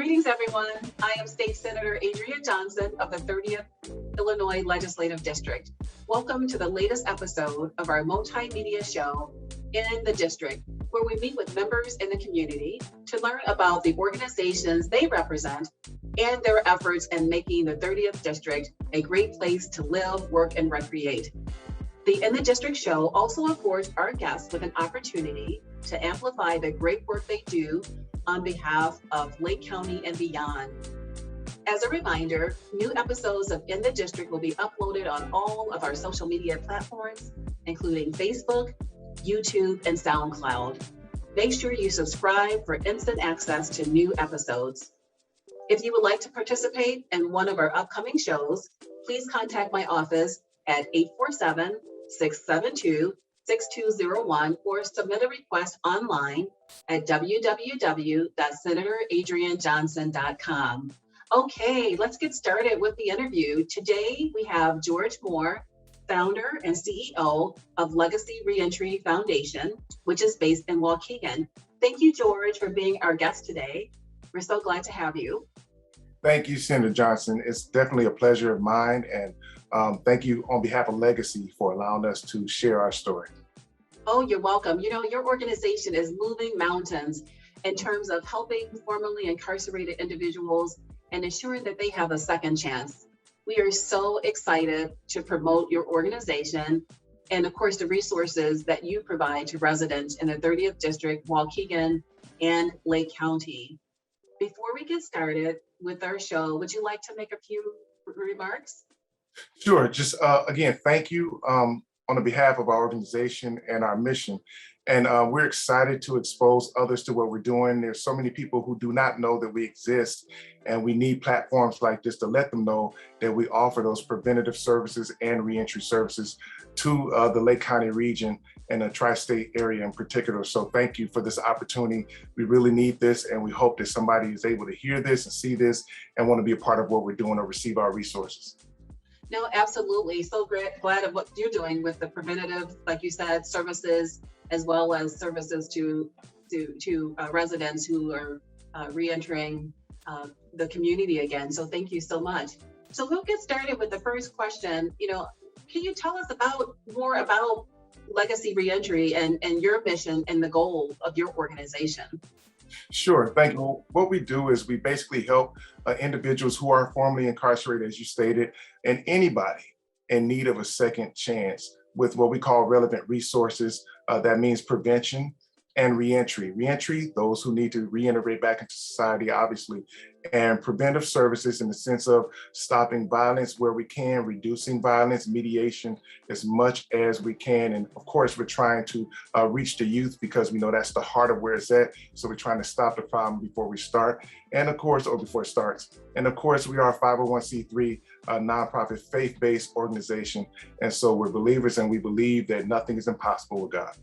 Greetings, everyone. I am State Senator Adrienne Johnson of the 30th Illinois Legislative District. Welcome to the latest episode of our multimedia show, In the District, where we meet with members in the community to learn about the organizations they represent and their efforts in making the 30th District a great place to live, work, and recreate. The In the District show also affords our guests with an opportunity to amplify the great work they do on behalf of Lake County and beyond. As a reminder, new episodes of In the District will be uploaded on all of our social media platforms, including Facebook, YouTube, and SoundCloud. Make sure you subscribe for instant access to new episodes. If you would like to participate in one of our upcoming shows, please contact my office at 847-672-6201 or submit a request online at www.senatoradriennejohnson.com. Okay, let's get started with the interview. Today, we have George Moore, founder and CEO of Legacy Reentry Foundation, which is based in Waukegan. Thank you, George, for being our guest today. We're so glad to have you. Thank you, Senator Johnson. It's definitely a pleasure of mine. And thank you on behalf of Legacy for allowing us to share our story. Oh, you're welcome. You know, your organization is moving mountains in terms of helping formerly incarcerated individuals and ensuring that they have a second chance. We are so excited to promote your organization and, of course, the resources that you provide to residents in the 30th District, Waukegan, and Lake County. Before we get started with our show, would you like to make a few remarks? Sure. Just again, thank you on the behalf of our organization and our mission. And we're excited to expose others to what we're doing. There's so many people who do not know that we exist, and we need platforms like this to let them know that we offer those preventative services and reentry services to the Lake County region and the tri-state area in particular. So thank you for this opportunity. We really need this, and we hope that somebody is able to hear this and see this and want to be a part of what we're doing or receive our resources. No, absolutely. So glad of what you're doing with the preventative, like you said, services, as well as services to residents who are reentering the community again. So thank you so much. So we'll get started with the first question. You know, can you tell us more about Legacy Reentry and your mission and the goal of your organization? Sure, thank you. Well, what we do is we basically help individuals who are formerly incarcerated, as you stated, and anybody in need of a second chance with what we call relevant resources. That means prevention and reentry. Reentry, those who need to reintegrate back into society, obviously, and preventive services in the sense of stopping violence where we can, reducing violence, mediation as much as we can. And of course, we're trying to reach the youth because we know that's the heart of where it's at. So we're trying to stop the problem before we start, and of course, or before it starts. And of course, we are a 501c3 nonprofit faith-based organization. And so we're believers, and we believe that nothing is impossible with God.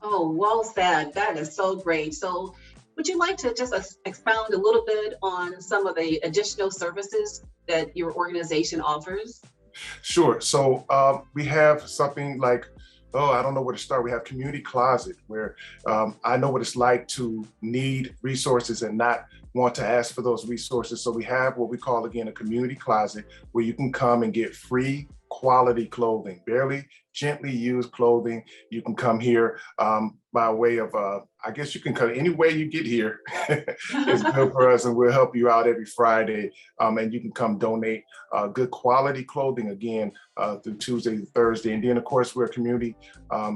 Oh, well said. That is so great. So would you like to just expound a little bit on some of the additional services that your organization offers? Sure. So we have something like, I don't know where to start. We have Community Closet, where I know what it's like to need resources and not want to ask for those resources. So we have what we call, again, a Community Closet, where you can come and get free quality clothing, barely gently used clothing. You can come here by way of, I guess you can come any way you get here. It's good for us, and we'll help you out every Friday. And you can come donate good quality clothing again through Tuesday to Thursday. And then, of course, we're a community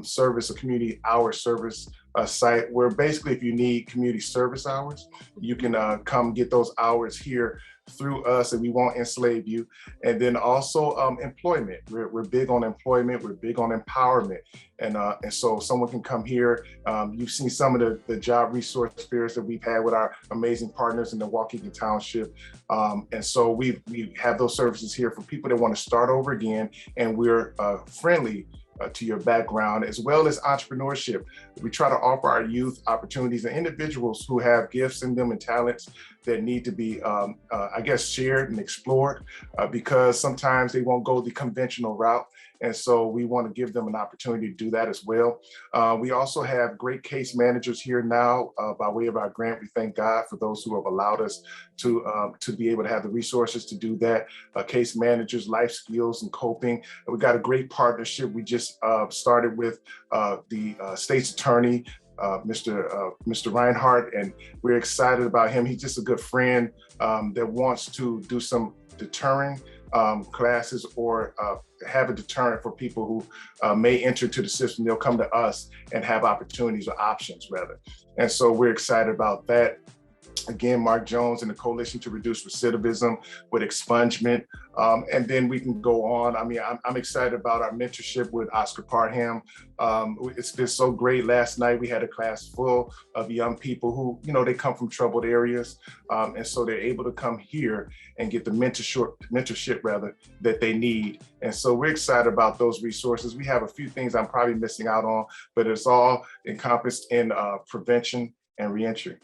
service, a community hour service site where basically if you need community service hours, you can come get those hours here through us, and we won't enslave you. And then also employment. We're big on employment. We're big on empowerment. And so someone can come here. You've seen some of the job resource fairs that we've had with our amazing partners in the Waukegan Township. And so we have those services here for people that want to start over again. And we're friendly to your background, as well as entrepreneurship. We try to offer our youth opportunities and individuals who have gifts in them and talents that need to be, I guess, shared and explored because sometimes they won't go the conventional route. And so we want to give them an opportunity to do that as well. We also have great case managers here now by way of our grant. We thank God for those who have allowed us to be able to have the resources to do that. Case managers, life skills and coping. We got a great partnership. We just started with the state's attorney, Mr. Reinhardt, and we're excited about him. He's just a good friend that wants to do some deterring classes or have a deterrent for people who may enter to the system. They'll come to us and have opportunities or options rather. And so we're excited about that. Again, Mark Jones and the Coalition to Reduce Recidivism with expungement. And then we can go on. I mean, I'm excited about our mentorship with Oscar Parham. It's been so great. Last night, we had a class full of young people who, they come from troubled areas. And so they're able to come here and get the mentorship rather that they need. And so we're excited about those resources. We have a few things I'm probably missing out on, but it's all encompassed in prevention and reentry.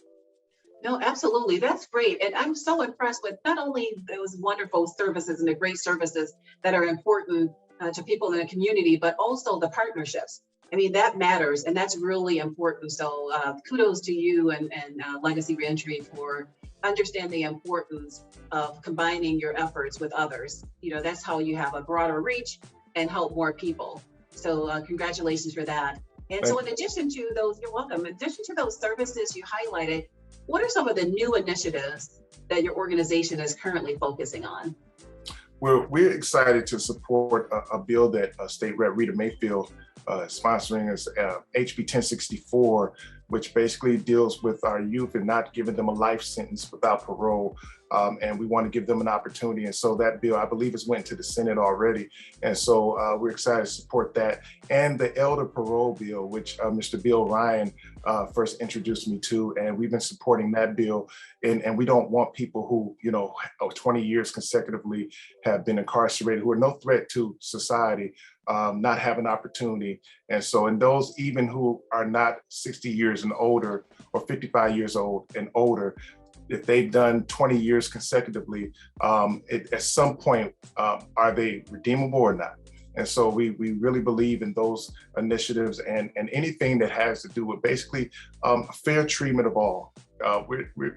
No, absolutely. That's great. And I'm so impressed with not only those wonderful services and the great services that are important to people in the community, but also the partnerships. I mean, that matters, and that's really important. So kudos to you and Legacy Reentry for understanding the importance of combining your efforts with others. That's how you have a broader reach and help more people. So congratulations for that. And so in addition to those, you're welcome. In addition to those services you highlighted, what are some of the new initiatives that your organization is currently focusing on? Well, we're excited to support a bill that State Rep Rita Mayfield sponsoring is HB 1064, which basically deals with our youth and not giving them a life sentence without parole. And we want to give them an opportunity. And so that bill, I believe, has went to the Senate already. And so we're excited to support that. And the elder parole bill, which Mr. Bill Ryan first introduced me to. And we've been supporting that bill. And we don't want people who, 20 years consecutively have been incarcerated, who are no threat to society, not have an opportunity. And so, and those even who are not 60 years and older or 55 years old and older, if they've done 20 years consecutively, at some point, are they redeemable or not? And so we really believe in those initiatives and anything that has to do with basically fair treatment of all.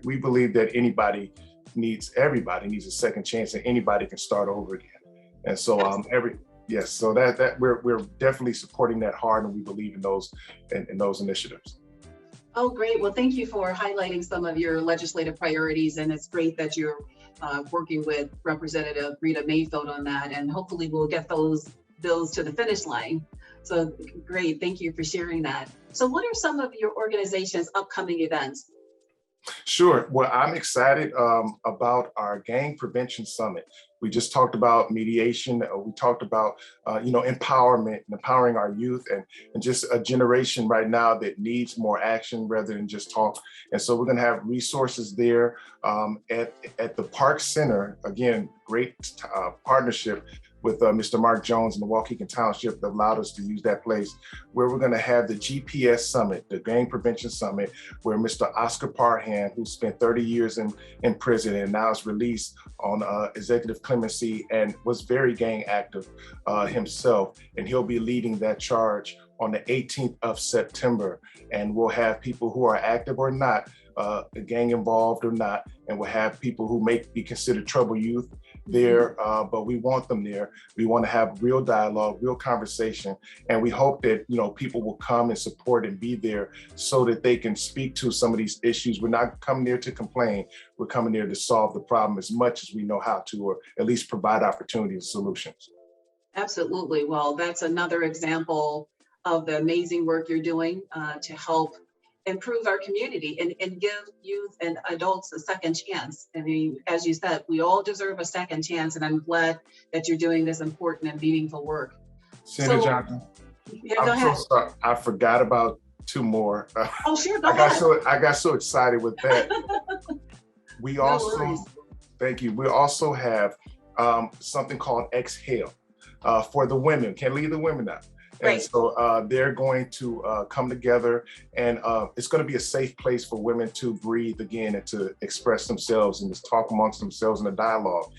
We believe that everybody needs a second chance and anybody can start over again. And so so that we're definitely supporting that hard, and we believe in those initiatives. Oh, great. Well, thank you for highlighting some of your legislative priorities. And it's great that you're working with Representative Rita Mayfield on that. And hopefully we'll get those bills to the finish line. So great. Thank you for sharing that. So what are some of your organization's upcoming events? Sure. Well, I'm excited about our Gang Prevention Summit. We just talked about mediation. We talked about, empowerment and empowering our youth and just a generation right now that needs more action rather than just talk. And so we're going to have resources there at the Park Center. Again, great partnership with Mr. Mark Jones and the Waukegan Township that allowed us to use that place, where we're going to have the GPS Summit, the Gang Prevention Summit, where Mr. Oscar Parham, who spent 30 years in prison and now is released on executive clemency and was very gang active himself, and he'll be leading that charge on the 18th of September. And we'll have people who are active or not, gang involved or not, and we'll have people who may be considered trouble youth there, but we want them there. We want to have real dialogue, real conversation, and we hope that people will come and support and be there so that they can speak to some of these issues. We're not coming there to complain. We're coming there to solve the problem as much as we know how to, or at least provide opportunities and solutions. Absolutely. Well, that's another example of the amazing work you're doing to help improve our community and give youth and adults a second chance. I mean, as you said, we all deserve a second chance, and I'm glad that you're doing this important and meaningful work. Senator Johnson, yeah, go ahead. So sorry. I forgot about two more. Oh, sure, go ahead. I got so excited with that. We also, thank you. We also have something called Exhale for the women. Can't leave the women out. And Right. so they're going to come together, and it's going to be a safe place for women to breathe again and to express themselves and just talk amongst themselves in a dialogue.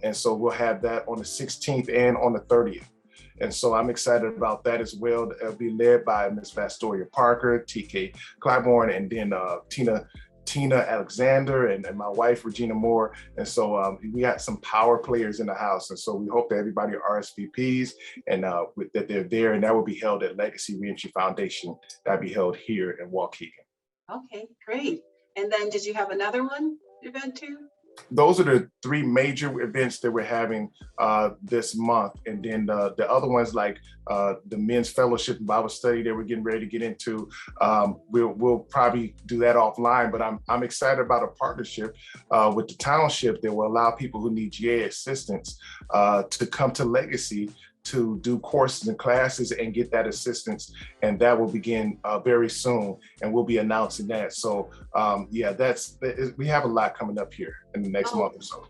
And so we'll have that on the 16th and on the 30th. And so I'm excited about that as well. It'll be led by Ms. Vastoria Parker, TK Clybourne, and then Tina Alexander, and my wife, Regina Moore. And so we got some power players in the house. And so we hope that everybody RSVPs and that they're there. And that will be held at Legacy Reentry Foundation. That'll be held here in Waukegan. Okay, great. And then did you have another event too? Those are the three major events that we're having this month. And then the other ones, like the Men's Fellowship and Bible Study that we're getting ready to get into, we'll probably do that offline. But I'm excited about a partnership with the township that will allow people who need GA assistance to come to Legacy to do courses and classes and get that assistance. And that will begin very soon. And we'll be announcing that. So yeah, we have a lot coming up here in the next month or so.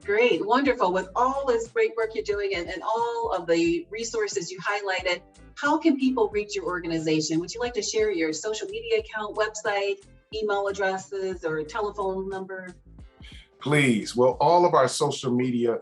Great, wonderful. With all this great work you're doing and all of the resources you highlighted, how can people reach your organization? Would you like to share your social media account, website, email addresses, or telephone number? Please. Well, all of our social media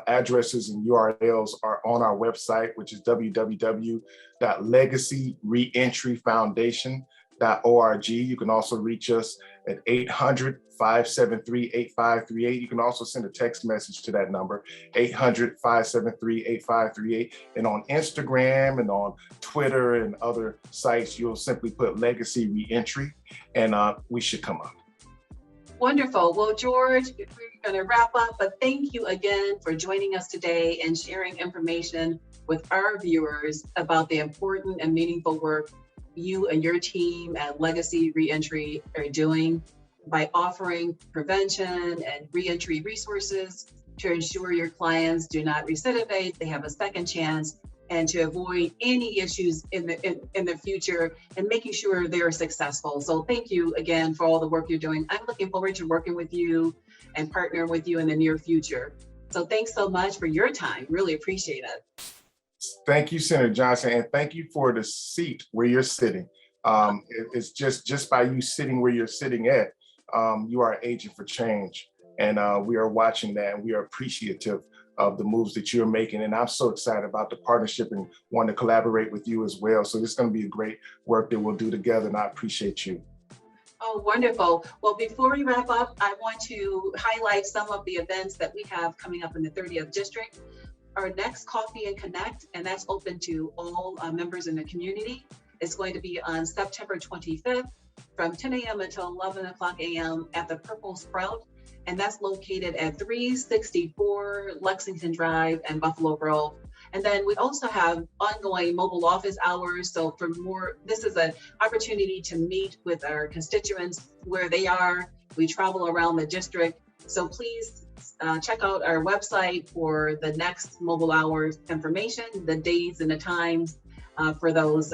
addresses and URLs are on our website, which is www.legacyreentryfoundation.org. You can also reach us at 800-573-8538. You can also send a text message to that number, 800-573-8538. And on Instagram and on Twitter and other sites, you'll simply put Legacy Reentry, and we should come up. Wonderful. Well, George, we're going to wrap up, but thank you again for joining us today and sharing information with our viewers about the important and meaningful work you and your team at Legacy Reentry are doing by offering prevention and reentry resources to ensure your clients do not recidivate, they have a second chance, and to avoid any issues in the future, and making sure they're successful. So thank you again for all the work you're doing. I'm looking forward to working with you and partnering with you in the near future. So thanks so much for your time. Really appreciate it. Thank you, Senator Johnson, and thank you for the seat where you're sitting. It's just by you sitting where you're sitting at, you are an agent for change. And we are watching that, and we are appreciative of the moves that you're making. And I'm so excited about the partnership and want to collaborate with you as well. So this is going to be a great work that we'll do together, and I appreciate you. Oh, wonderful. Well, before we wrap up, I want to highlight some of the events that we have coming up in the 30th District. Our next Coffee and Connect, and that's open to all members in the community, is going to be on September 25th from 10 a.m. until 11 o'clock a.m. at the Purple Sprout. And that's located at 364 Lexington Drive and Buffalo Grove. And then we also have ongoing mobile office hours. So for more, this is an opportunity to meet with our constituents where they are. We travel around the district. So please check out our website for the next mobile hours information, the days and the times for those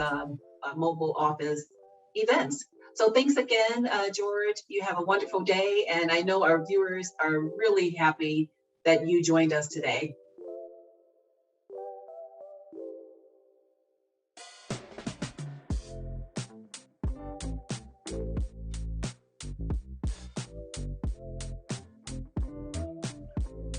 mobile office events. So thanks again, George. You have a wonderful day. And I know our viewers are really happy that you joined us today.